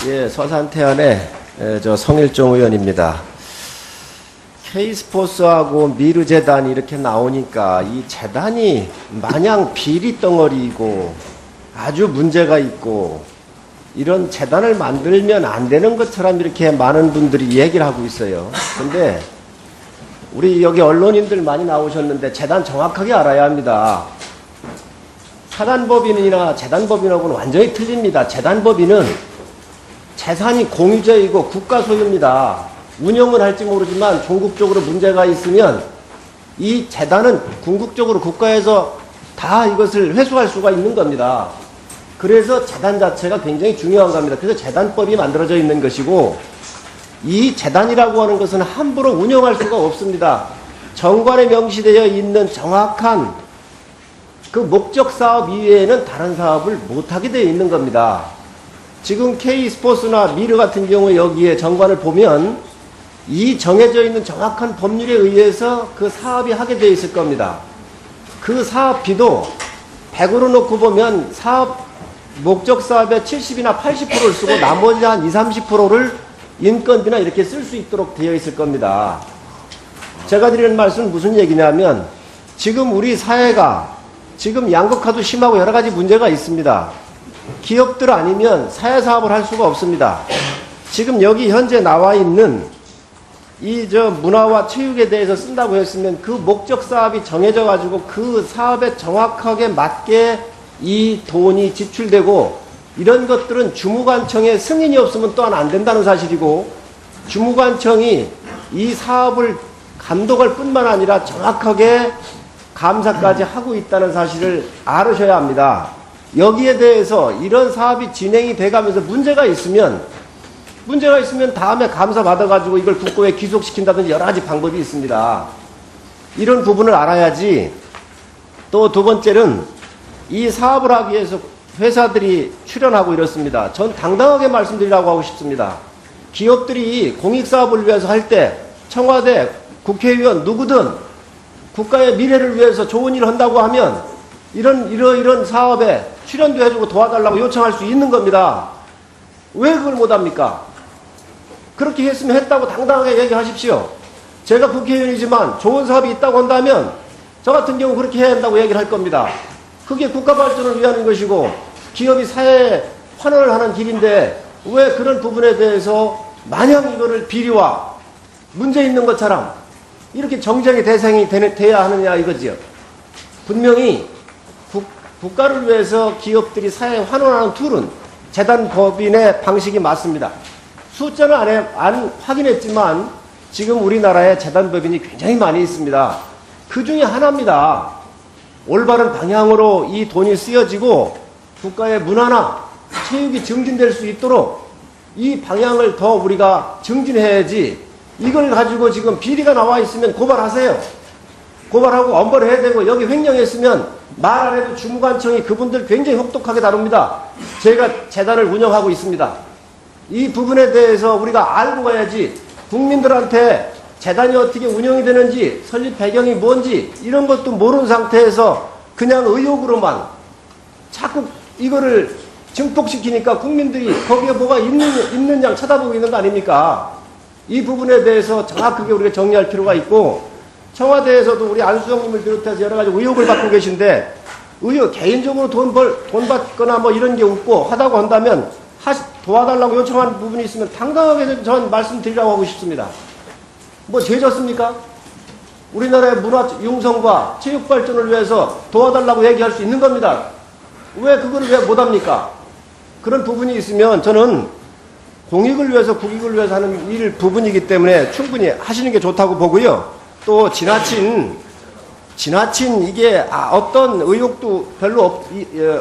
예, 서산태안의 저 성일종 의원입니다. K스포츠하고 미르재단이 이렇게 나오니까 이 재단이 마냥 비리 덩어리이고 아주 문제가 있고 이런 재단을 만들면 안 되는 것처럼 이렇게 많은 분들이 얘기를 하고 있어요. 근데 우리 여기 언론인들 많이 나오셨는데 재단 정확하게 알아야 합니다. 사단법인이나 재단법인하고는 완전히 틀립니다. 재단법인은 재산이 공유제이고 국가 소유입니다. 운영은 할지 모르지만 종국적으로 문제가 있으면 이 재단은 궁극적으로 국가에서 다 이것을 회수할 수가 있는 겁니다. 그래서 재단 자체가 굉장히 중요한 겁니다. 그래서 재단법이 만들어져 있는 것이고 이 재단이라고 하는 것은 함부로 운영할 수가 없습니다. 정관에 명시되어 있는 정확한 그 목적 사업 이외에는 다른 사업을 못하게 되어 있는 겁니다. 지금 K스포츠나 미르 같은 경우 여기에 정관을 보면 이 정해져 있는 정확한 법률에 의해서 그 사업이 하게 되어 있을 겁니다. 그 사업비도 100으로 놓고 보면 사업 목적 사업의 70이나 80%를 쓰고 나머지 한 20, 30%를 인건비나 이렇게 쓸 수 있도록 되어 있을 겁니다. 제가 드리는 말씀은 무슨 얘기냐면 지금 우리 사회가 지금 양극화도 심하고 여러 가지 문제가 있습니다. 기업들 아니면 사회사업을 할 수가 없습니다. 지금 여기 현재 나와 있는 이 문화와 체육에 대해서 쓴다고 했으면 그 목적 사업이 정해져 가지고 그 사업에 정확하게 맞게 이 돈이 지출되고 이런 것들은 주무관청의 승인이 없으면 또한 안 된다는 사실이고 주무관청이 이 사업을 감독할 뿐만 아니라 정확하게 감사까지 하고 있다는 사실을 알으셔야 합니다. 여기에 대해서 이런 사업이 진행이 돼가면서 문제가 있으면 다음에 감사 받아가지고 이걸 국고에 귀속시킨다든지 여러 가지 방법이 있습니다. 이런 부분을 알아야지. 또 두 번째는 이 사업을 하기 위해서 회사들이 출연하고 이렇습니다. 전 당당하게 말씀드리라고 하고 싶습니다. 기업들이 공익사업을 위해서 할 때 청와대, 국회의원 누구든 국가의 미래를 위해서 좋은 일을 한다고 하면 이런 사업에 출연도 해주고 도와달라고 요청할 수 있는 겁니다. 왜 그걸 못합니까? 그렇게 했으면 했다고 당당하게 얘기하십시오. 제가 국회의원이지만 좋은 사업이 있다고 한다면 저 같은 경우 그렇게 해야 한다고 얘기를 할 겁니다. 그게 국가 발전을 위한 것이고 기업이 사회에 환원을 하는 길인데 왜 그런 부분에 대해서 마냥 이거를 비리와 문제 있는 것처럼 이렇게 정쟁의 대상이 돼야 하느냐 이거지요. 분명히 국가를 위해서 기업들이 사회에 환원하는 툴은 재단법인의 방식이 맞습니다. 숫자는 안 확인했지만 지금 우리나라에 재단법인이 굉장히 많이 있습니다. 그 중에 하나입니다. 올바른 방향으로 이 돈이 쓰여지고 국가의 문화나 체육이 증진될 수 있도록 이 방향을 더 우리가 증진해야지 이걸 가지고 지금 비리가 나와 있으면 고발하세요. 고발하고 엄벌해야 되고 여기 횡령했으면 말 안 해도 주무관청이 그분들 굉장히 혹독하게 다룹니다. 제가 재단을 운영하고 있습니다. 이 부분에 대해서 우리가 알고 가야지 국민들한테 재단이 어떻게 운영이 되는지 설립 배경이 뭔지 이런 것도 모르는 상태에서 그냥 의혹으로만 자꾸 이거를 증폭시키니까 국민들이 거기에 뭐가 있는 양 쳐다보고 있는 거 아닙니까? 이 부분에 대해서 정확하게 우리가 정리할 필요가 있고 청와대에서도 우리 안수정님을 비롯해서 여러 가지 의혹을 받고 계신데 개인적으로 돈 받거나 뭐 이런 게 없고 하다고 한다면 도와달라고 요청하는 부분이 있으면 당당하게 전 말씀드리라고 하고 싶습니다. 뭐 죄졌습니까? 우리나라의 문화 융성과 체육 발전을 위해서 도와달라고 얘기할 수 있는 겁니다. 왜 그걸 왜 못합니까? 그런 부분이 있으면 저는 공익을 위해서 국익을 위해서 하는 일 부분이기 때문에 충분히 하시는 게 좋다고 보고요. 또 지나친 이게 어떤 의혹도 별로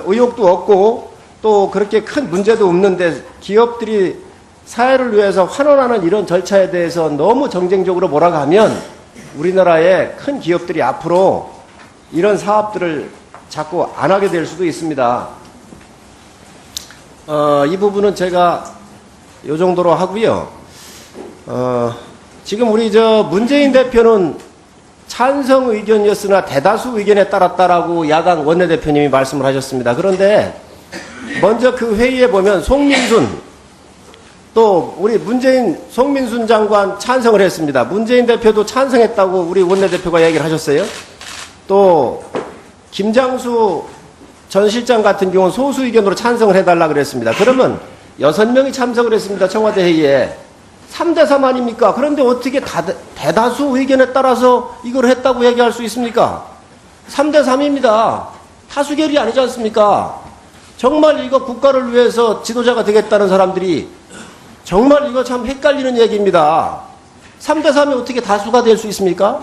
의혹도 없고 또 그렇게 큰 문제도 없는데 기업들이 사회를 위해서 환원하는 이런 절차에 대해서 너무 정쟁적으로 몰아가면 우리나라의 큰 기업들이 앞으로 이런 사업들을 자꾸 안 하게 될 수도 있습니다. 이 부분은 제가 이 정도로 하고요. 지금 우리 문재인 대표는 찬성 의견이었으나 대다수 의견에 따랐다라고 야당 원내대표님이 말씀을 하셨습니다. 그런데 먼저 그 회의에 보면 송민순 또 우리 문재인 송민순 장관 찬성을 했습니다. 문재인 대표도 찬성했다고 우리 원내대표가 얘기를 하셨어요. 또 김장수 전 실장 같은 경우는 소수 의견으로 찬성을 해달라 그랬습니다. 그러면 6명이 참석을 했습니다. 청와대 회의에. 3대3 아닙니까? 그런데 어떻게 대다수 의견에 따라서 이걸 했다고 얘기할 수 있습니까? 3대3입니다. 다수결이 아니지 않습니까? 정말 이거 국가를 위해서 지도자가 되겠다는 사람들이 정말 이거 참 헷갈리는 얘기입니다. 3대3이 어떻게 다수가 될 수 있습니까?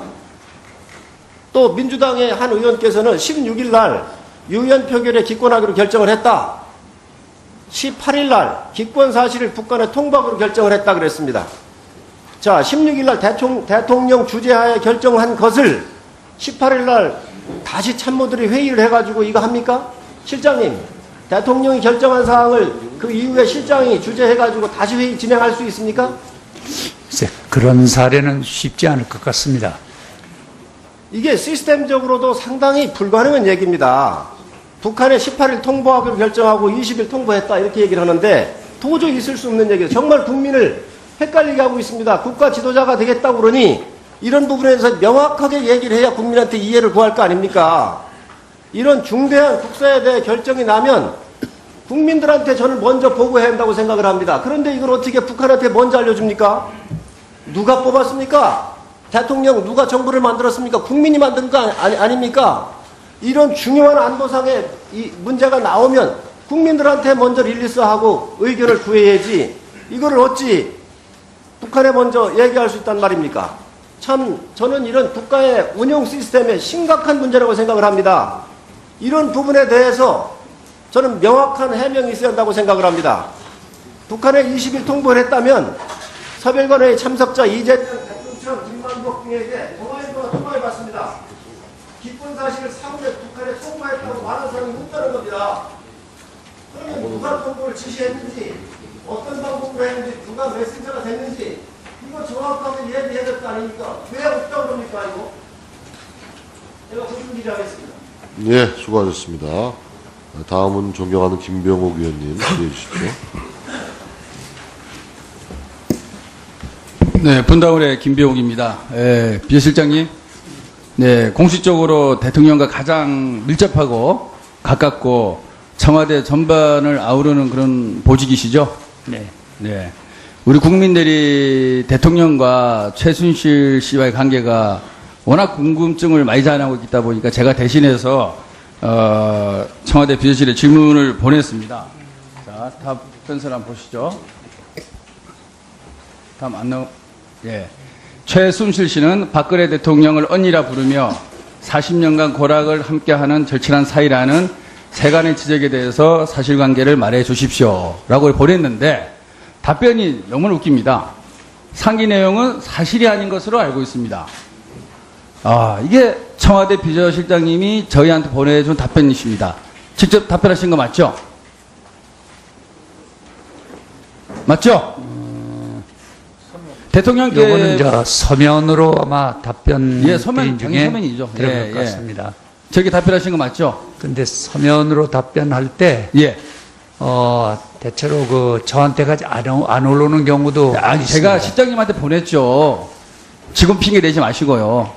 또 민주당의 한 의원께서는 16일 날 유연 표결에 기권하기로 결정을 했다. 18일 날 기권 사실을 북한에 통보하기로 결정을 했다 그랬습니다. 자, 16일 날 대통령 주재하에 결정한 것을 18일 날 다시 참모들이 회의를 해가지고 이거 합니까? 실장님, 대통령이 결정한 사항을 그 이후에 실장이 주재해가지고 다시 회의 진행할 수 있습니까? 글쎄, 그런 사례는 쉽지 않을 것 같습니다. 이게 시스템적으로도 상당히 불가능한 얘기입니다. 북한에 18일 통보하기로 결정하고 20일 통보했다 이렇게 얘기를 하는데 도저히 있을 수 없는 얘기예요. 정말 국민을 헷갈리게 하고 있습니다. 국가 지도자가 되겠다고 그러니 이런 부분에서 명확하게 얘기를 해야 국민한테 이해를 구할 거 아닙니까? 이런 중대한 국사에 대해 결정이 나면 국민들한테 저는 먼저 보고해야 한다고 생각을 합니다. 그런데 이걸 어떻게 북한한테 먼저 알려줍니까? 누가 뽑았습니까? 대통령 누가 정부를 만들었습니까? 국민이 만든 거 아닙니까? 이런 중요한 안보상의 이 문제가 나오면 국민들한테 먼저 릴리스하고 의견을 구해야지 이거를 어찌 북한에 먼저 얘기할 수 있단 말입니까? 참 저는 이런 국가의 운영 시스템에 심각한 문제라고 생각을 합니다. 이런 부분에 대해서 저는 명확한 해명이 있어야 한다고 생각을 합니다. 북한에 20일 통보를 했다면 서별관회의 참석자 이재명, 백동천, 김만복 등에게 동아일보가 통보해봤습니다. 기쁜 사실을 사후에 북한에 통보했다고 말하는 사람이 없다는 겁니다. 그러면 누가 통보를 지시했는지, 어떤 방법으로 했는지, 누가 메신저가 됐는지, 이거 정확하게 얘기해야 될 거 아닙니까? 왜 없다고 그럽니까, 이거? 제가 조준 기자하겠습니다. 예, 수고하셨습니다. 다음은 존경하는 김병욱 위원님 질의해 주십시오. 네, 분당울의 김병욱입니다. 비서실장님, 네, 공식적으로 대통령과 가장 밀접하고 가깝고 청와대 전반을 아우르는 그런 보직이시죠? 네. 네. 우리 국민들이 대통령과 최순실 씨와의 관계가 워낙 궁금증을 많이 자아내고 있다 보니까 제가 대신해서 청와대 비서실에 질문을 보냈습니다. 자, 답변서를 한번 보시죠. 다음 안 나오, 예. 최순실 씨는 박근혜 대통령을 언니라 부르며 40년간 고락을 함께하는 절친한 사이라는 세간의 지적에 대해서 사실관계를 말해 주십시오. 라고 보냈는데 답변이 너무 웃깁니다. 상기 내용은 사실이 아닌 것으로 알고 있습니다. 아, 이게 청와대 비서실장님이 저희한테 보내준 답변이십니다. 직접 답변하신 거 맞죠? 맞죠? 대통령께 요거는 저 서면으로 아마 답변 예, 서면 중에 서면이죠. 들어갈 것 같습니다. 저기 답변하신 거 맞죠? 근데 서면으로 답변할 때 예. 대체로 그 저한테까지 안 올라오는 경우도 아니, 있습니다. 제가 실장님한테 보냈죠. 지금 핑계 대지 마시고요.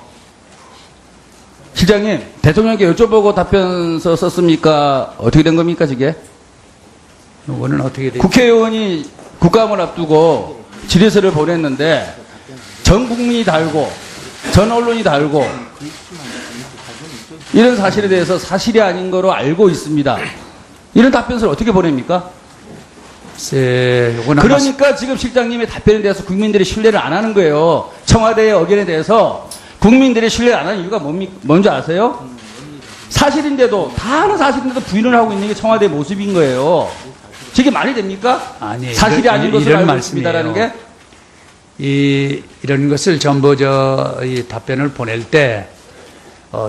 실장님, 대통령께 여쭤보고 답변서 썼습니까? 어떻게 된 겁니까, 저게? 요거는 어떻게 되죠? 국회의원이 국감을 앞두고 질의서를 보냈는데 전 국민이 다 알고 전 언론이 다 알고 이런 사실에 대해서 사실이 아닌 거로 알고 있습니다. 이런 답변서를 어떻게 보냅니까? 요거는 그러니까 지금 실장님의 답변에 대해서 국민들이 신뢰를 안 하는 거예요. 청와대의 의견에 대해서 국민들이 신뢰를 안 하는 이유가 뭔지 아세요? 사실인데도 다 아는 사실인데도 부인을 하고 있는 게 청와대의 모습인 거예요. 저게 말이 됩니까? 아니, 사실이 아닌 것을 이런 알고 있습니다라는 게? 이런 것을 전부 이 답변을 보낼 때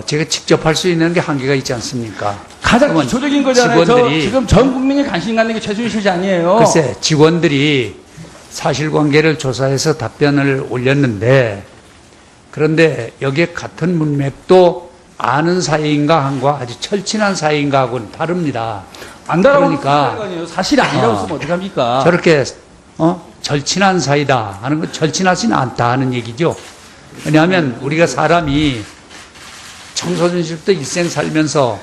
제가 직접 할 수 있는 게 한계가 있지 않습니까? 가장 기초적인 거잖아요. 직원들이 지금 전 국민이 관심 갖는 게 최순실 씨 아니에요. 글쎄, 직원들이 사실관계를 조사해서 답변을 올렸는데 그런데 여기에 같은 문맥도 아는 사이인가 한과 아주 철친한 사이인가 하고는 다릅니다. 안다라고 그러니까 사실이 아니라고 쓰면 어떡합니까? 저렇게 절친한 사이다 하는 건 절친하지는 않다 하는 얘기죠. 왜냐하면 우리가 사람이 청소년 시절부터 일생 살면서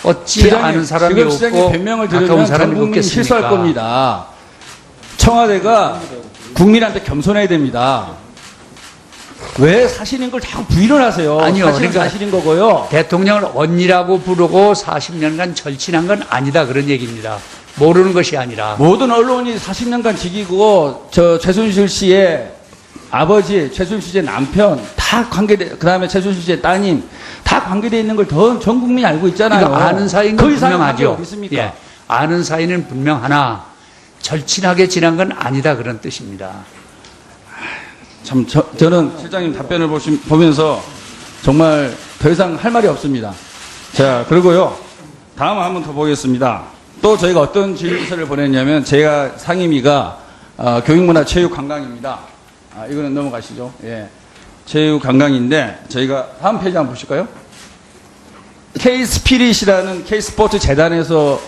어찌 아는 사람이 지금 시장님 없고 변명을 가까운 들으면 전 사람이 국민이 없겠습니까? 실수할 겁니다. 청와대가 국민한테 겸손해야 됩니다. 왜 사실인 걸 자꾸 부인을 하세요? 아니요, 사실은 그러니까 사실인 거고요. 대통령을 언니라고 부르고 40년간 절친한 건 아니다 그런 얘기입니다. 모르는 것이 아니라. 모든 언론이 40년간 지키고 저 최순실 씨의 아버지, 최순실 씨의 남편 다 관계돼, 그다음에 최순실 씨의 따님 다 관계돼 있는 걸 전 국민이 알고 있잖아요. 그러니까 아는 사이인 건 그 이상의 관계가 분명하죠. 어디 있습니까? 예, 아는 사이는 분명하나 절친하게 지난 건 아니다 그런 뜻입니다. 참 저는 실장님 답변을 보면서 정말 더 이상 할 말이 없습니다. 자, 그리고요. 다음 한 번 더 보겠습니다. 또 저희가 어떤 질의서를 보냈냐면 제가 상임위가 교육문화체육관광입니다. 이거는 넘어가시죠. 예. 체육관광인데 저희가 다음 페이지 한번 보실까요? K-스피릿이라는 K-스포츠 재단에서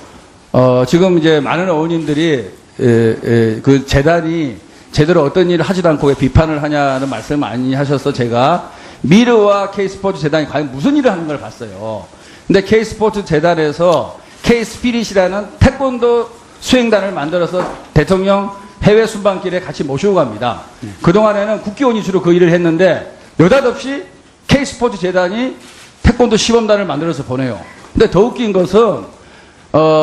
지금 이제 많은 어머님들이 그 재단이 제대로 어떤 일을 하지도 않고 왜 비판을 하냐는 말씀을 많이 하셔서 제가 미르와 K스포츠 재단이 과연 무슨 일을 하는 걸 봤어요. 근데 K스포츠 재단에서 K스피릿이라는 태권도 수행단을 만들어서 대통령 해외 순방길에 같이 모시고 갑니다. 그동안에는 국기원이 주로 그 일을 했는데 느닷없이 K스포츠 재단이 태권도 시범단을 만들어서 보내요. 근데 더 웃긴 것은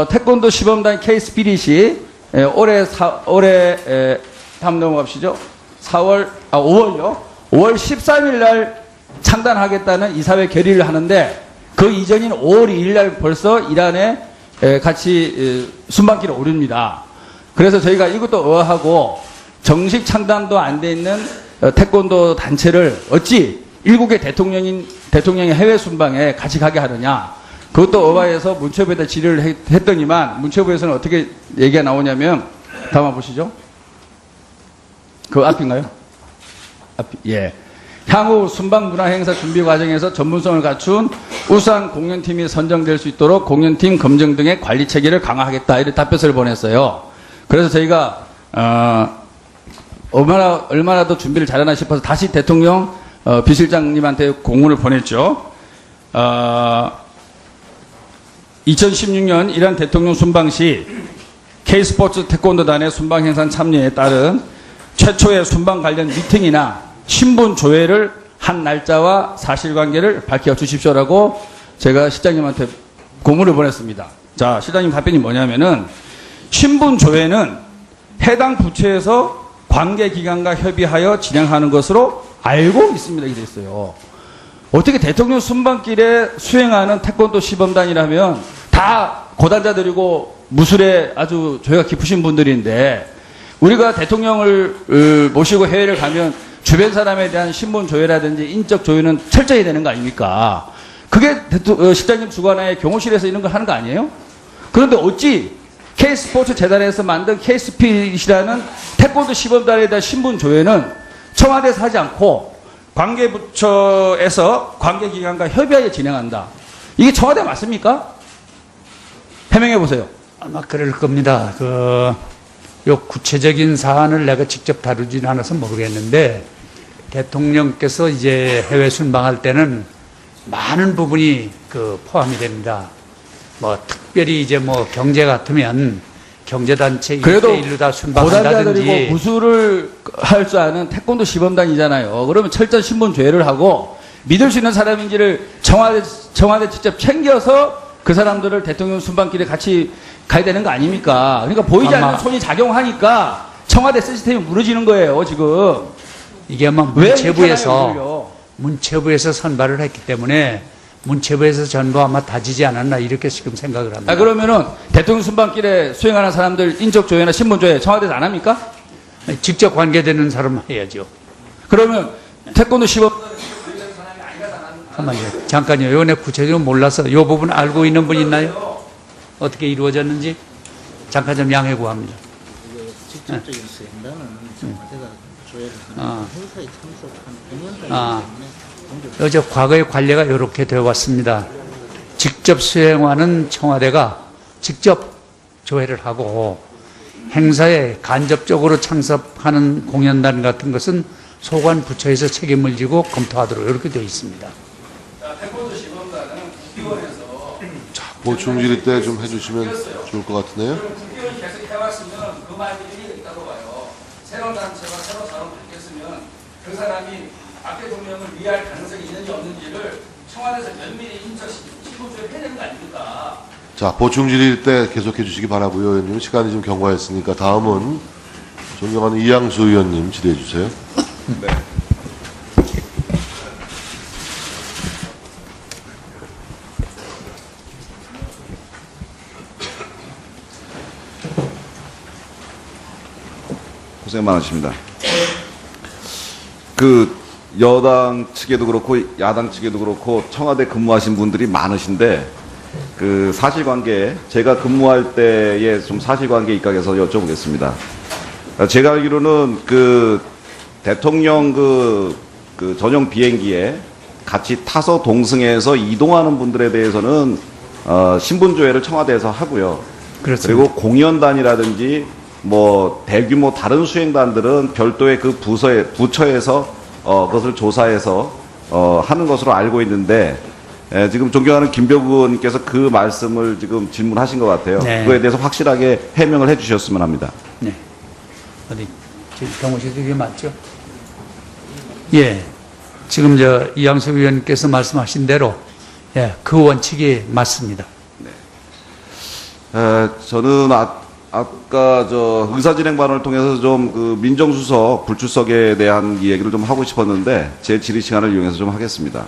태권도 시범단 K스피릿이 올해 다음 넘어갑시죠. 5월요. 5월 13일 날 창단하겠다는 이사회 결의를 하는데 그 이전인 5월 2일 날 벌써 이란에 같이 순방길에 오릅니다. 그래서 저희가 이것도 의아하고 정식 창단도 안 돼 있는 태권도 단체를 어찌 일국의 대통령의 해외 순방에 같이 가게 하느냐. 그것도 의아해서 문체부에다 질의를 했더니만 문체부에서는 어떻게 얘기가 나오냐면 다음 한번 보시죠. 그 앞인가요? 예. 향후 순방 문화 행사 준비 과정에서 전문성을 갖춘 우수한 공연팀이 선정될 수 있도록 공연팀 검증 등의 관리 체계를 강화하겠다. 이런 답변서를 보냈어요. 그래서 저희가 얼마나 더 준비를 잘하나 싶어서 다시 대통령 비실장님한테 공문을 보냈죠. 2016년 이란 대통령 순방 시 K스포츠 태권도단의 순방 행사 참여에 따른 최초의 순방 관련 미팅이나 신분 조회를 한 날짜와 사실관계를 밝혀주십시오라고 제가 시장님한테 공문을 보냈습니다. 자, 시장님 답변이 뭐냐면은 신분 조회는 해당 부처에서 관계기관과 협의하여 진행하는 것으로 알고 있습니다. 이렇게 돼 있어요. 어떻게 대통령 순방길에 수행하는 태권도 시범단이라면 다 고단자들이고 무술에 아주 조예가 깊으신 분들인데 우리가 대통령을 모시고 해외를 가면 주변 사람에 대한 신분 조회라든지 인적 조회는 철저히 되는 거 아닙니까? 그게 실장님 주관하에 경호실에서 이런 걸 하는 거 아니에요? 그런데 어찌 K스포츠 재단에서 만든 K스피릿이라는 태권도 시범단에 대한 신분 조회는 청와대에서 하지 않고 관계부처에서 관계기관과 협의하여 진행한다. 이게 청와대 맞습니까? 해명해 보세요. 아마 그럴 겁니다. 요 구체적인 사안을 내가 직접 다루지는 않아서 모르겠는데 대통령께서 이제 해외 순방할 때는 많은 부분이 포함이 됩니다. 뭐 특별히 이제 뭐 경제 같으면 경제단체 1대1로 다 순방한다든지 고단자들이고 무술을 할 줄 아는 태권도 시범단이잖아요. 그러면 철저한 신분 조회를 하고 믿을 수 있는 사람인지를 청와대 직접 챙겨서 그 사람들을 대통령 순방길에 같이 가야 되는 거 아닙니까? 그러니까 보이지 않는 손이 작용하니까 청와대 시스템이 무너지는 거예요, 지금. 이게 아마 문체부에서 선발을 했기 때문에 문체부에서 전부 아마 다지지 않았나 이렇게 지금 생각을 합니다. 그러면은 대통령 순방길에 수행하는 사람들 인적 조회나 신분 조회 청와대에서 안 합니까? 직접 관계되는 사람은 해야죠. 그러면 태권도 시범 잠깐만요. 잠깐요. 이번에 구체적으로 몰라서 이 부분 알고 있는 분 있나요? 어떻게 이루어졌는지 잠깐 좀 양해 구합니다. 직접적인 수행단은 청와대가 조회를 하는 행사에 참석한 공연단이기 때문에 어제 과거의 관례가 이렇게 되어 왔습니다. 직접 수행하는 청와대가 직접 조회를 하고 행사에 간접적으로 참석하는 공연단 같은 것은 소관 부처에서 책임을 지고 검토하도록 이렇게 되어 있습니다. 태권도 시범단은 국기원에서 보충 질의 때 좀 해주시면 좋을 것 같은데요. 국기원이 계속 해왔으면 그 말이 일리가 있다고 봐요. 새로운 단체가 새로 사람을 바뀌었으면 그 사람이 박 대통령을 위할 가능성이 있는지 없는지를 청와대에서 면밀히 인적 신고를 해야 되는 거 아닙니까? 자, 보충 질의 때 계속해 주시기 바라고요. 의원님, 시간이 좀 경과했으니까 다음은 존경하는 이양수 의원님 질의해 주세요. 네. 고생 많으십니다. 그 여당 측에도 그렇고 야당 측에도 그렇고 청와대 근무하신 분들이 많으신데 그 사실관계 제가 근무할 때의 좀 사실관계 입각해서 여쭤보겠습니다. 제가 알기로는 그 대통령 그 전용 비행기에 같이 타서 동승해서 이동하는 분들에 대해서는 신분조회를 청와대에서 하고요. 그렇습니다. 그리고 공연단이라든지 뭐 대규모 다른 수행단들은 별도의 그 부처에서 그것을 조사해서 하는 것으로 알고 있는데 지금 존경하는 김병국 의원님께서 그 말씀을 지금 질문하신 것 같아요. 네. 그거에 대해서 확실하게 해명을 해주셨으면 합니다. 네. 어디 경호실 이게 맞죠? 예. 지금 이양수 의원께서 말씀하신 대로 예, 그 원칙이 맞습니다. 저는 아까 의사진행 발언을 통해서 좀 그 민정수석 불출석에 대한 이야기를 좀 하고 싶었는데 제 질의 시간을 이용해서 좀 하겠습니다.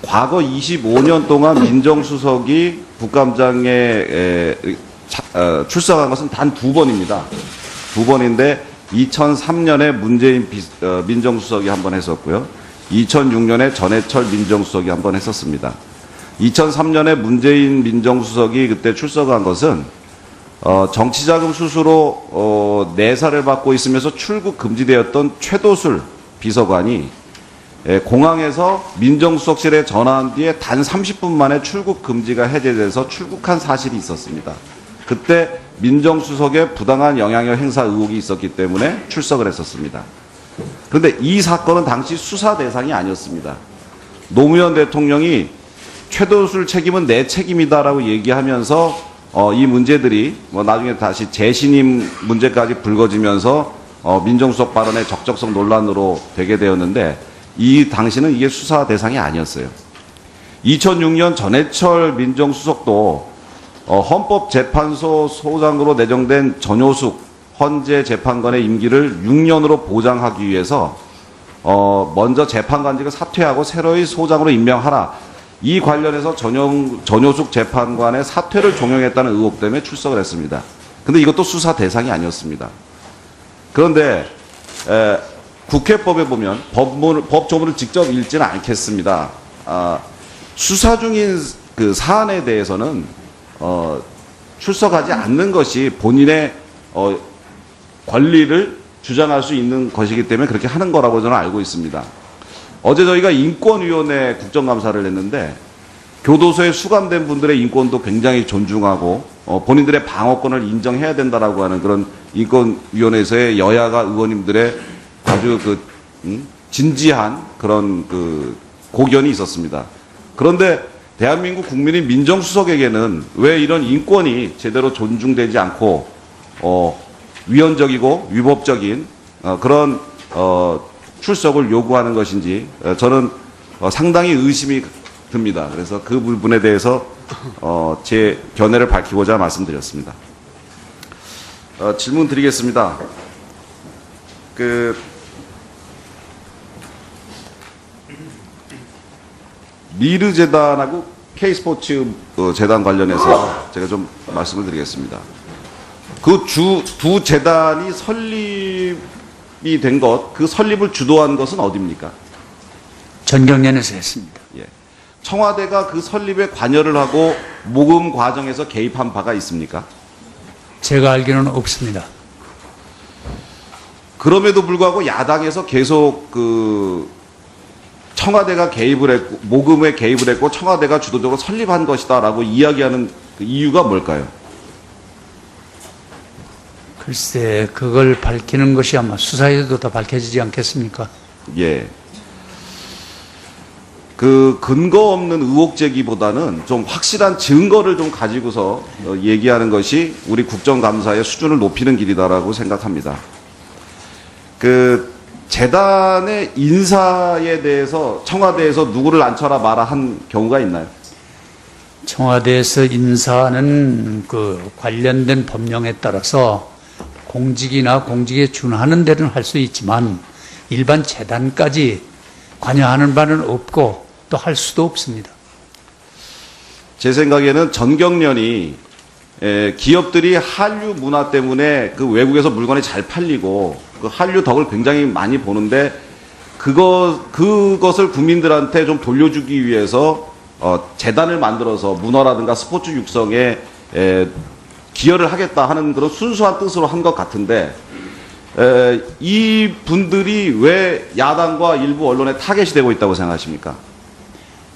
과거 25년 동안 민정수석이 국감장에 출석한 것은 단 2번입니다. 2번인데 2003년에 문재인 민정수석이 한 번 했었고요. 2006년에 전해철 민정수석이 한 번 했었습니다. 2003년에 문재인 민정수석이 그때 출석한 것은 정치자금 수수로 내사를 받고 있으면서 출국 금지되었던 최도술 비서관이 공항에서 민정수석실에 전화한 뒤에 단 30분 만에 출국 금지가 해제돼서 출국한 사실이 있었습니다. 그때 민정수석의 부당한 영향력 행사 의혹이 있었기 때문에 출석을 했었습니다. 그런데 이 사건은 당시 수사 대상이 아니었습니다. 노무현 대통령이 최도술 책임은 내 책임이다라고 얘기하면서 이 문제들이 뭐 나중에 다시 재신임 문제까지 불거지면서 민정수석 발언의 적적성 논란으로 되게 되었는데 이 당시는 이게 수사 대상이 아니었어요. 2006년 전해철 민정수석도 헌법재판소 소장으로 내정된 전효숙 헌재 재판관의 임기를 6년으로 보장하기 위해서 먼저 재판관직을 사퇴하고 새로이 소장으로 임명하라. 이 관련해서 전효숙 재판관의 사퇴를 종용했다는 의혹 때문에 출석을 했습니다. 근데 이것도 수사 대상이 아니었습니다. 그런데 국회법에 보면 법 조문을 직접 읽지는 않겠습니다. 수사 중인 그 사안에 대해서는 출석하지 않는 것이 본인의 권리를 주장할 수 있는 것이기 때문에 그렇게 하는 거라고 저는 알고 있습니다. 어제 저희가 인권위원회 국정감사를 했는데 교도소에 수감된 분들의 인권도 굉장히 존중하고 본인들의 방어권을 인정해야 된다라고 하는 그런 인권위원회에서의 여야가 의원님들의 아주 진지한 그런 고견이 있었습니다. 그런데 대한민국 국민인 민정수석에게는 왜 이런 인권이 제대로 존중되지 않고 위헌적이고 위법적인 그런 출석을 요구하는 것인지 저는 상당히 의심이 듭니다. 그래서 그 부분에 대해서 제 견해를 밝히고자 말씀드렸습니다. 질문 드리겠습니다. 미르재단하고 K스포츠 재단 관련해서 제가 좀 말씀을 드리겠습니다. 그 두 재단이 설립이 된 것, 그 설립을 주도한 것은 어디입니까? 전경련에서 했습니다. 예. 청와대가 그 설립에 관여를 하고 모금 과정에서 개입한 바가 있습니까? 제가 알기로는 없습니다. 그럼에도 불구하고 야당에서 계속 청와대가 개입을 했고, 모금에 개입을 했고 청와대가 주도적으로 설립한 것이다라고 이야기하는 그 이유가 뭘까요? 글쎄, 그걸 밝히는 것이 아마 수사에도 더 밝혀지지 않겠습니까? 예. 그 근거 없는 의혹 제기보다는 좀 확실한 증거를 좀 가지고서 얘기하는 것이 우리 국정감사의 수준을 높이는 길이다라고 생각합니다. 그 재단의 인사에 대해서 청와대에서 누구를 앉혀라 마라 한 경우가 있나요? 청와대에서 인사는 그 관련된 법령에 따라서 공직이나 공직에 준하는 데는 할 수 있지만 일반 재단까지 관여하는 바는 없고 또 할 수도 없습니다. 제 생각에는 전경련이 기업들이 한류 문화 때문에 그 외국에서 물건이 잘 팔리고 그 한류 덕을 굉장히 많이 보는데 그것을 국민들한테 좀 돌려주기 위해서 재단을 만들어서 문화라든가 스포츠 육성에 기여를 하겠다 하는 그런 순수한 뜻으로 한 것 같은데 이 분들이 왜 야당과 일부 언론에 타겟이 되고 있다고 생각하십니까?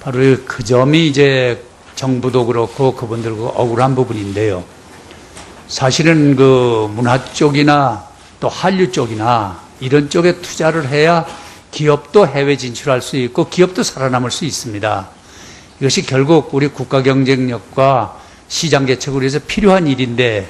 바로 그 점이 이제 정부도 그렇고 그분들과 억울한 부분인데요. 사실은 그 문화 쪽이나 또 한류 쪽이나 이런 쪽에 투자를 해야 기업도 해외 진출할 수 있고 기업도 살아남을 수 있습니다. 이것이 결국 우리 국가 경쟁력과 시장 개척을 위해서 필요한 일인데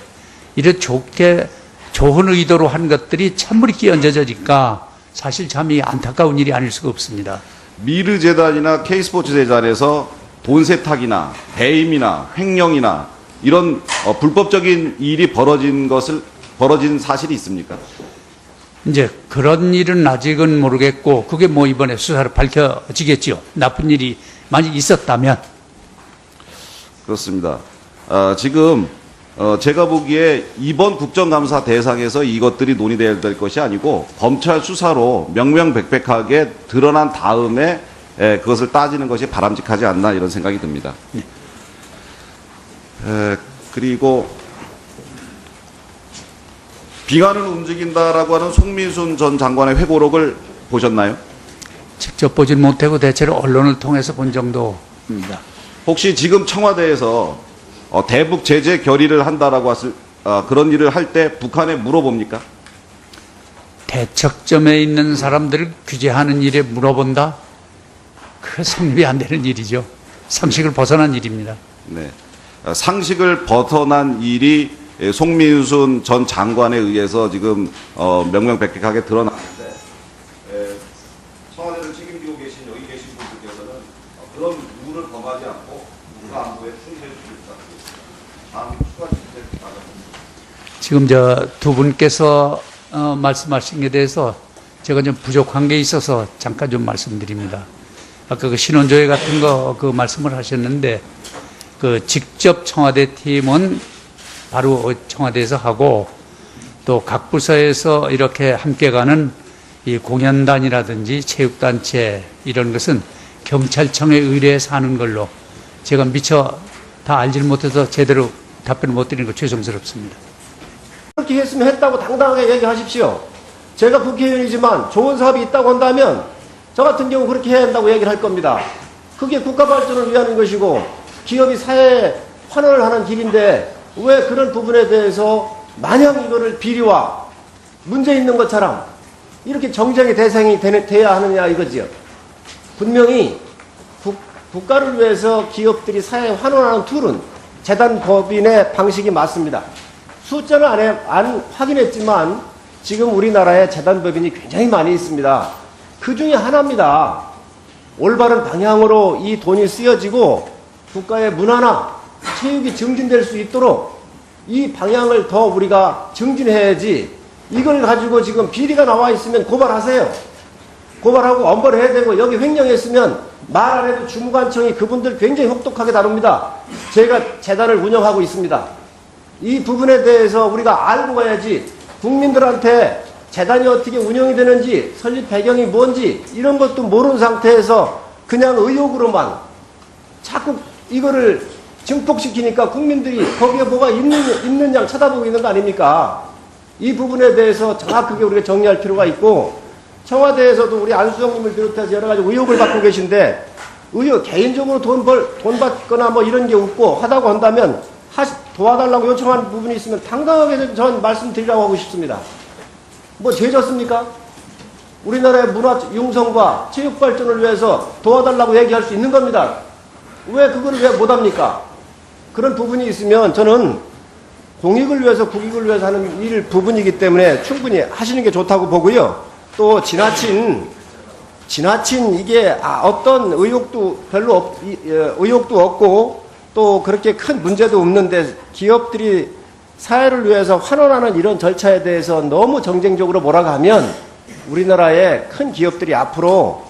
이런 좋은 의도로 한 것들이 찬물이 끼얹어지니까 사실 참 안타까운 일이 아닐 수가 없습니다. 미르재단이나 K스포츠재단에서 돈 세탁이나 배임이나 횡령이나 이런 불법적인 일이 벌어진 사실이 있습니까? 이제 그런 일은 아직은 모르겠고 그게 뭐 이번에 수사로 밝혀지겠죠. 나쁜 일이 만약 있었다면. 그렇습니다. 지금 제가 보기에 이번 국정감사 대상에서 이것들이 논의돼야 될 것이 아니고 검찰 수사로 명명백백하게 드러난 다음에 그것을 따지는 것이 바람직하지 않나 이런 생각이 듭니다. 네. 그리고 빙하는 움직인다라고 하는 송민순 전 장관의 회고록을 보셨나요? 직접 보진 못하고 대체로 언론을 통해서 본 정도입니다. 혹시 지금 청와대에서 대북 제재 결의를 한다라고 그런 일을 할 때 북한에 물어봅니까? 대척점에 있는 사람들을 규제하는 일에 물어본다? 그 성립이 안 되는 일이죠. 상식을 벗어난 일입니다. 네. 상식을 벗어난 일이 송민순 전 장관에 의해서 지금 명명백백하게 드러났는데 청와대를 책임지고 계신 여기 계신 분들께서는 그런 룰을 범하지 않고 국가 안보에 충실해 주길 부탁드립니다. 다음 추가 질문 바랍니다. 지금 두 분께서 말씀하신 게 대해서 제가 좀 부족한 게 있어서 잠깐 좀 말씀드립니다. 아까 그 신원조회 같은 거 그 말씀을 하셨는데 그 직접 청와대 팀은 바로 청와대에서 하고 또 각 부서에서 이렇게 함께 가는 이 공연단이라든지 체육단체 이런 것은 경찰청에 의뢰해서 하는 걸로 제가 미처 다 알지 못해서 제대로 답변을 못 드리는 거 죄송스럽습니다. 그렇게 했으면 했다고 당당하게 얘기하십시오. 제가 국회의원이지만 좋은 사업이 있다고 한다면 저 같은 경우 그렇게 해야 한다고 얘기를 할 겁니다. 그게 국가 발전을 위한 것이고 기업이 사회에 환원을 하는 길인데 왜 그런 부분에 대해서 마냥 이거를 비리와 문제 있는 것처럼 이렇게 정쟁의 대상이 돼야 하느냐 이거지요. 분명히 국가를 위해서 기업들이 사회에 환원하는 툴은 재단법인의 방식이 맞습니다. 숫자는 안 확인했지만 지금 우리나라에 재단법인이 굉장히 많이 있습니다. 그 중에 하나입니다. 올바른 방향으로 이 돈이 쓰여지고 국가의 문화나 체육이 증진될 수 있도록 이 방향을 더 우리가 증진해야지 이걸 가지고 지금 비리가 나와 있으면 고발하세요. 고발하고 엄벌해야 되고 여기 횡령했으면 말 안 해도 주무관청이 그분들 굉장히 혹독하게 다룹니다. 제가 재단을 운영하고 있습니다. 이 부분에 대해서 우리가 알고 가야지 국민들한테 재단이 어떻게 운영이 되는지 설립 배경이 뭔지 이런 것도 모르는 상태에서 그냥 의혹으로만 자꾸 이거를 증폭시키니까 국민들이 거기에 뭐가 있는 양 쳐다보고 있는 거 아닙니까? 이 부분에 대해서 정확하게 우리가 정리할 필요가 있고 청와대에서도 우리 안수정님을 비롯해서 여러 가지 의혹을 받고 계신데 개인적으로 돈 받거나 뭐 이런 게 없고 하다고 한다면 도와달라고 요청하는 부분이 있으면 당당하게 전 말씀드리라고 하고 싶습니다. 뭐 죄졌습니까? 우리나라의 문화 융성과 체육 발전을 위해서 도와달라고 얘기할 수 있는 겁니다. 왜 그걸 왜 못합니까? 그런 부분이 있으면 저는 공익을 위해서 국익을 위해서 하는 일 부분이기 때문에 충분히 하시는 게 좋다고 보고요. 또 지나친 이게 어떤 의혹도 별로 의혹도 없고 또 그렇게 큰 문제도 없는데 기업들이 사회를 위해서 환원하는 이런 절차에 대해서 너무 정쟁적으로 몰아가면 우리나라의 큰 기업들이 앞으로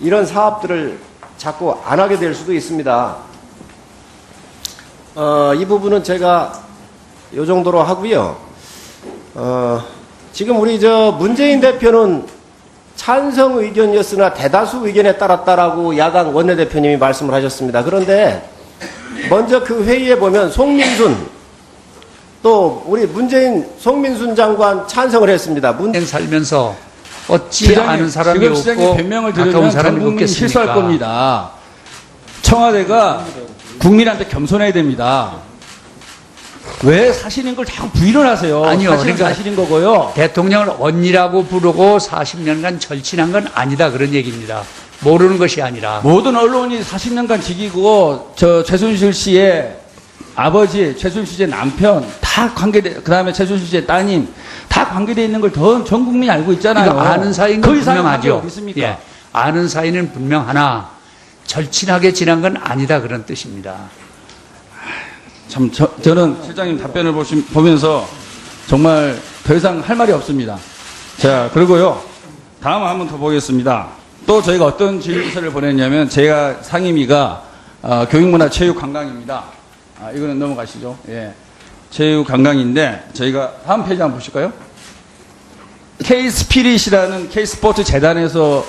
이런 사업들을 자꾸 안 하게 될 수도 있습니다. 이 부분은 제가 이 정도로 하고요. 지금 우리 문재인 대표는 찬성 의견이었으나 대다수 의견에 따랐다라고 야당 원내대표님이 말씀을 하셨습니다. 그런데 먼저 그 회의에 보면 송민순 또 우리 송민순 장관 찬성을 했습니다. 살면서 어찌 시장님, 아는 사람이 지금 시장님 없고 변명을 가까운 들으면 사람이 전 국민이 실수할 없겠습니까? 겁니다. 청와대가 국민한테 겸손해야 됩니다. 왜 사실인 걸 자꾸 부인을 하세요? 아니요, 사실은 그러니까 사실인 거고요. 대통령을 언니라고 부르고 40년간 절친한 건 아니다 그런 얘기입니다. 모르는 것이 아니라. 모든 언론이 40년간 지키고 최순실 씨의 아버지, 최순실 씨의 남편 다 그 다음에 최순실 씨의 따님 다 관계되어 있는 걸 전 국민이 알고 있잖아요. 이거 아는 사이인 건 그 이상의 관계가 분명하죠. 어디 있습니까? 예, 아는 사이는 분명하나 절친하게 지난 건 아니다 그런 뜻입니다. 참 저는 실장님 답변을 보면서 정말 더 이상 할 말이 없습니다. 자, 그리고요. 다음 한 번 더 보겠습니다. 또 저희가 어떤 질의서를 보냈냐면 제가 상임위가 교육문화체육관광입니다. 이거는 넘어가시죠. 예. 체육관광인데 저희가 다음 페이지 한번 보실까요? K-스피릿이라는 K-스포츠 재단에서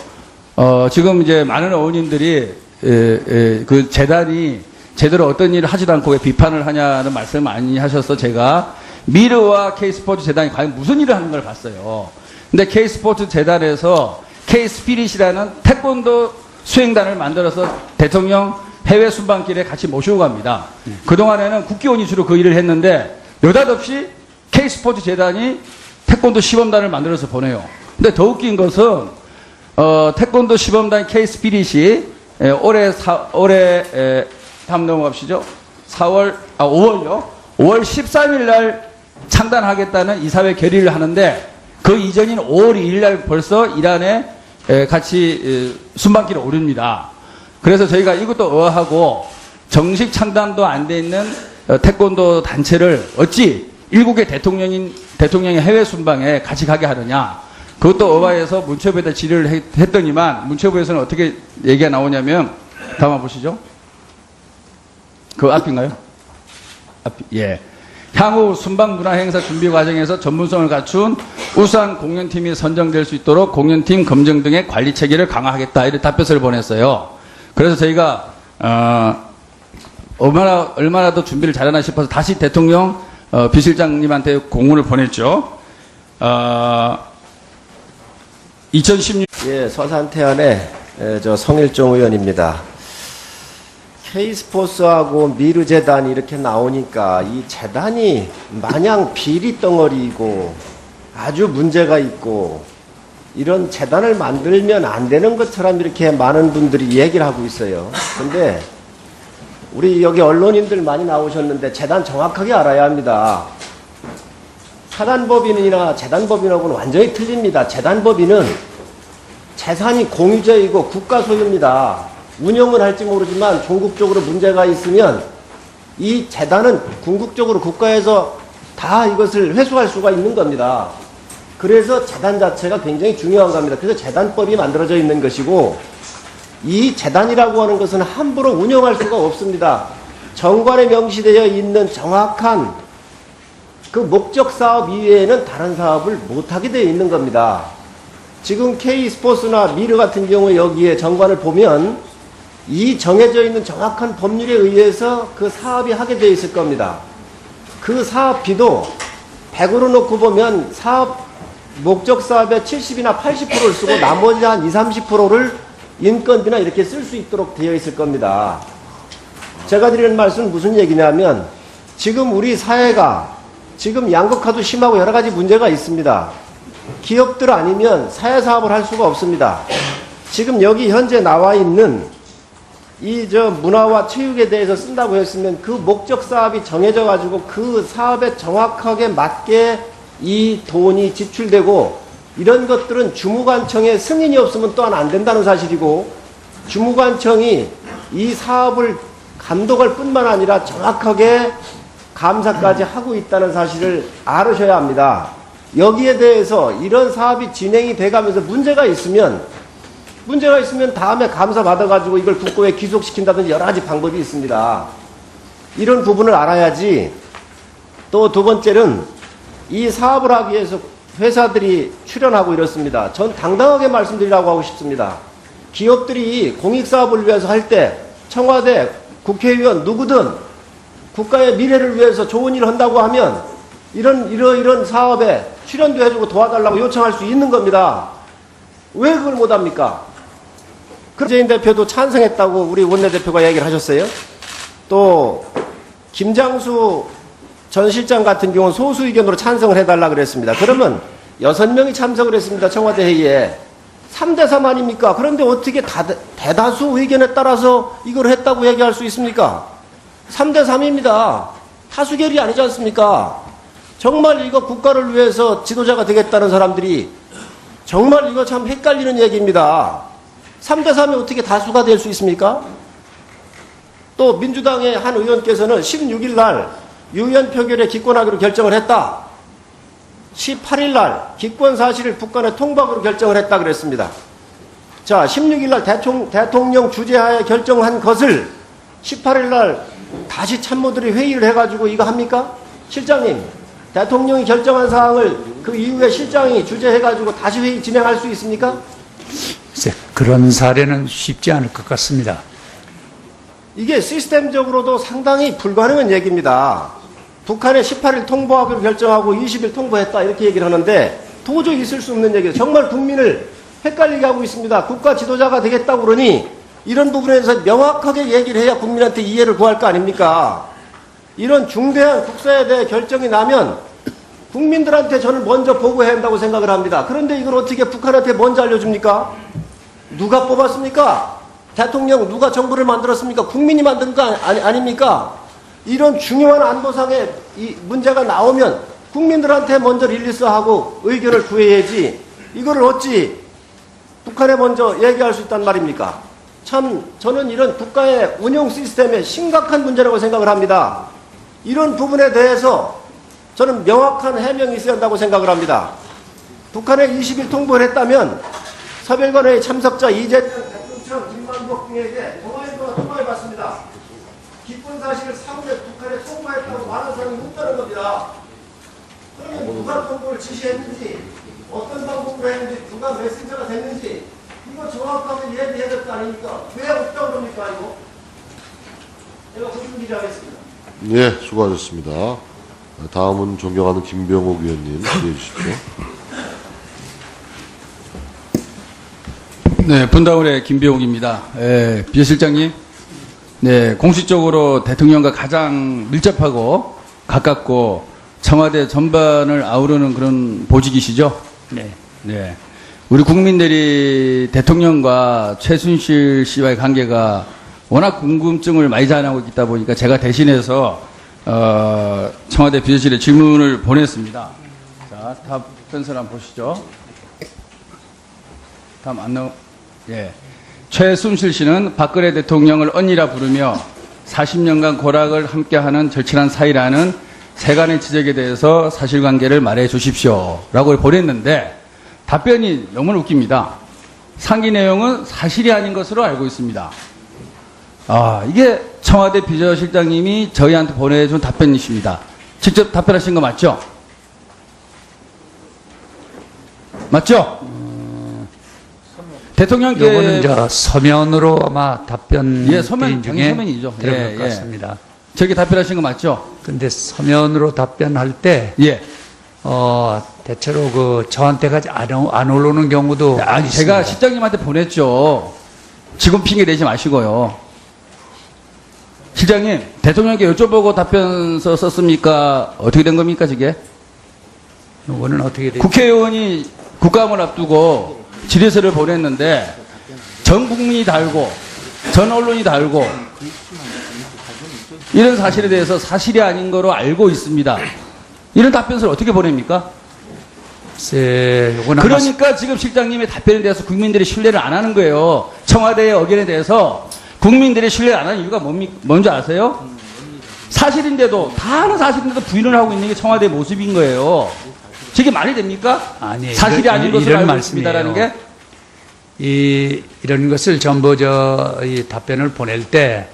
지금 이제 많은 어머님들이 그 재단이 제대로 어떤 일을 하지도 않고 왜 비판을 하냐는 말씀을 많이 하셔서 제가 미르와 K스포츠 재단이 과연 무슨 일을 하는 걸 봤어요. 근데 K스포츠 재단에서 K-스피릿이라는 태권도 수행단을 만들어서 대통령 해외 순방길에 같이 모시고 갑니다. 그동안에는 국기원이 주로 그 일을 했는데 느닷없이 K스포츠 재단이 태권도 시범단을 만들어서 보내요. 근데 더 웃긴 것은 태권도 시범단 K-스피릿이 올해 다음 넘어갑시죠. 5월요. 5월 13일 날 창단하겠다는 이사회 결의를 하는데 그 이전인 5월 2일 날 벌써 이란에 같이 순방길에 오릅니다. 그래서 저희가 이것도 의아하고 정식 창단도 안 돼 있는 태권도 단체를 어찌 일국의 대통령의 해외 순방에 같이 가게 하느냐. 그것도 의아해서 문체부에다 질의를 했더니만 문체부에서는 어떻게 얘기가 나오냐면 다음 한번 보시죠. 그 앞인가요? 예. 향후 순방 문화 행사 준비 과정에서 전문성을 갖춘 우수한 공연팀이 선정될 수 있도록 공연팀 검증 등의 관리 체계를 강화하겠다. 이런 답변서를 보냈어요. 그래서 저희가 얼마나 더 준비를 잘하나 싶어서 다시 대통령 비실장님한테 공문을 보냈죠. 2016 예, 서산태안의 성일종 의원입니다. K스포츠하고 미르재단이 이렇게 나오니까 이 재단이 마냥 비리 덩어리이고 아주 문제가 있고 이런 재단을 만들면 안 되는 것처럼 이렇게 많은 분들이 얘기를 하고 있어요. 근데 우리 여기 언론인들 많이 나오셨는데 재단 정확하게 알아야 합니다. 사단법인이나 재단법인하고는 완전히 틀립니다. 재단법인은 재산이 공유제이고 국가 소유입니다. 운영을 할지 모르지만 종국적으로 문제가 있으면 이 재단은 궁극적으로 국가에서 다 이것을 회수할 수가 있는 겁니다. 그래서 재단 자체가 굉장히 중요한 겁니다. 그래서 재단법이 만들어져 있는 것이고 이 재단이라고 하는 것은 함부로 운영할 수가 없습니다. 정관에 명시되어 있는 정확한 그 목적 사업 이외에는 다른 사업을 못하게 되어 있는 겁니다. 지금 K스포츠나 미르 같은 경우 여기에 정관을 보면 이 정해져 있는 정확한 법률에 의해서 그 사업이 하게 되어 있을 겁니다. 그 사업비도 100으로 놓고 보면 사업 목적 사업의 70이나 80%를 쓰고 나머지 한 20, 30%를 인건비나 이렇게 쓸 수 있도록 되어 있을 겁니다. 제가 드리는 말씀은 무슨 얘기냐면 지금 우리 사회가 지금 양극화도 심하고 여러 가지 문제가 있습니다. 기업들 아니면 사회사업을 할 수가 없습니다. 지금 여기 현재 나와 있는 이 문화와 체육에 대해서 쓴다고 했으면 그 목적 사업이 정해져 가지고 그 사업에 정확하게 맞게 이 돈이 지출되고, 이런 것들은 주무관청의 승인이 없으면 또한 안 된다는 사실이고, 주무관청이 이 사업을 감독할 뿐만 아니라 정확하게 감사까지 하고 있다는 사실을 알으셔야 합니다. 여기에 대해서 이런 사업이 진행이 돼가면서 문제가 있으면 다음에 감사 받아가지고 이걸 국고에 귀속시킨다든지 여러 가지 방법이 있습니다. 이런 부분을 알아야지. 또 두 번째는 이 사업을 하기 위해서 회사들이 출연하고 이렇습니다. 전 당당하게 말씀드리라고 하고 싶습니다. 기업들이 공익사업을 위해서 할 때 청와대, 국회의원 누구든 국가의 미래를 위해서 좋은 일을 한다고 하면 이런 사업에 출연도 해주고 도와달라고 요청할 수 있는 겁니다. 왜 그걸 못합니까? 문재인 대표도 찬성했다고 우리 원내대표가 얘기를 하셨어요. 또 김장수 전 실장 같은 경우는 소수 의견으로 찬성을 해달라 그랬습니다. 그러면 6명이 참석을 했습니다. 청와대 회의에. 3대3 아닙니까? 그런데 어떻게 대다수 의견에 따라서 이걸 했다고 얘기할 수 있습니까? 3대3입니다. 다수결이 아니지 않습니까? 정말 이거 국가를 위해서 지도자가 되겠다는 사람들이 정말 이거 참 헷갈리는 얘기입니다. 3대3이 어떻게 다수가 될 수 있습니까? 또 민주당의 한 의원께서는 16일 날 유연 표결에 기권하기로 결정을 했다. 18일 날 기권 사실을 북한에 통보하기로 결정을 했다 그랬습니다. 자, 16일 날 대통령 주재하에 결정한 것을 18일 날 다시 참모들이 회의를 해가지고 이거 합니까? 실장님, 대통령이 결정한 사항을 그 이후에 실장이 주재해가지고 다시 회의 진행할 수 있습니까? 글쎄, 그런 사례는 쉽지 않을 것 같습니다. 이게 시스템적으로도 상당히 불가능한 얘기입니다. 북한에 18일 통보하기로 결정하고 20일 통보했다 이렇게 얘기를 하는데 도저히 있을 수 없는 얘기예요. 정말 국민을 헷갈리게 하고 있습니다. 국가 지도자가 되겠다고 그러니 이런 부분에서 명확하게 얘기를 해야 국민한테 이해를 구할 거 아닙니까? 이런 중대한 국사에 대해 결정이 나면 국민들한테 저는 먼저 보고해야 한다고 생각을 합니다. 그런데 이걸 어떻게 북한한테 먼저 알려줍니까? 누가 뽑았습니까? 대통령 누가 정부를 만들었습니까? 국민이 만든 거 아닙니까? 이런 중요한 안보상의 이 문제가 나오면 국민들한테 먼저 릴리스하고 의견을 구해야지 이거를 어찌 북한에 먼저 얘기할 수 있단 말입니까? 참 저는 이런 국가의 운영 시스템에 심각한 문제라고 생각을 합니다. 이런 부분에 대해서 저는 명확한 해명이 있어야 한다고 생각을 합니다. 북한에 20일 통보를 했다면 서별관회의 참석자 이재명, 백동천, 김만복 등에게 동아일보가 통보해봤습니다. 기쁜 사실을 사후에 북한에 통보했다고 말하는 사람이 없다는 겁니다. 그러면 누가 통보를 지시했는지, 어떤 방법으로 했는지, 누가 메신저가 됐는지 이거 정확하게 얘기해야 될 거 아닙니까? 왜 없다고 그럽니까 이거? 제가 고준 기자하겠습니다. 예, 수고하셨습니다. 다음은 존경하는 김병옥 위원님 질의해 주십시오. 네, 분당울의 김병욱입니다. 비서실장님, 네, 공식적으로 대통령과 가장 밀접하고 가깝고 청와대 전반을 아우르는 그런 보직이시죠? 네. 네. 우리 국민들이 대통령과 최순실 씨와의 관계가 워낙 궁금증을 많이 자아나고 있다 보니까 제가 대신해서 청와대 비서실에 질문을 보냈습니다. 자, 답변서를 한번 보시죠. 다음 안 나오. 예. 최순실 씨는 박근혜 대통령을 언니라 부르며 40년간 고락을 함께하는 절친한 사이라는 세간의 지적에 대해서 사실관계를 말해 주십시오. 라고 보냈는데 답변이 너무 웃깁니다. 상기 내용은 사실이 아닌 것으로 알고 있습니다. 아, 이게 청와대 비서실장님이 저희한테 보내준 답변이십니다. 직접 답변하신 거 맞죠? 맞죠? 대통령께 요거는 저 서면으로 아마 답변 예, 서면 중에 서면이죠. 들어갈 것 같습니다. 저기 답변하신 거 맞죠? 근데 서면으로 답변할 때 예. 대체로 그 저한테까지 안 올라오는 경우도 아니, 있습니다. 제가 실장님한테 보냈죠. 지금 핑계 내지 마시고요. 실장님, 대통령께 여쭤보고 답변서 썼습니까? 어떻게 된 겁니까, 저게? 이거는 어떻게 되죠? 국회의원이 국감을 앞두고 질의서를 보냈는데 전 국민이 다 알고 전 언론이 다 알고 이런 사실에 대해서 사실이 아닌 거로 알고 있습니다. 이런 답변서를 어떻게 보냅니까? 요건 아마 그러니까 지금 실장님의 답변에 대해서 국민들이 신뢰를 안 하는 거예요. 청와대의 의견에 대해서 국민들이 신뢰를 안 하는 이유가 뭔지 아세요? 사실인데도, 다 아는 사실인데도 부인을 하고 있는 게 청와대의 모습인 거예요. 저게 말이 됩니까? 아니, 사실이 아닌 것을 알고 있습니다라는 게? 이런 것을 전부 이 답변을 보낼 때,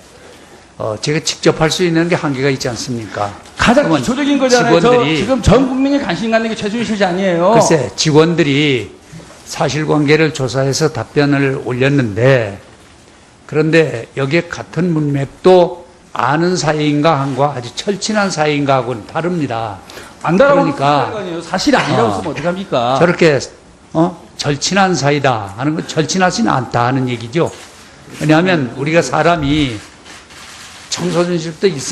제가 직접 할 수 있는 게 한계가 있지 않습니까? 가장 그러면 기초적인 거잖아요. 직원들이 지금 전 국민이 관심 갖는 게 최순실 씨 아니에요. 글쎄, 직원들이 사실관계를 조사해서 답변을 올렸는데, 그런데 여기에 같은 문맥도 아는 사이인가 한과 아주 철친한 사이인가 하고는 다릅니다. 안다라고 그러니까 거 아니에요. 사실이 아니라고 쓰면 어떡합니까? 저렇게 절친한 사이다 하는 건 절친하지는 않다 하는 얘기죠. 왜냐하면 우리가 사람이 청소년 시절부터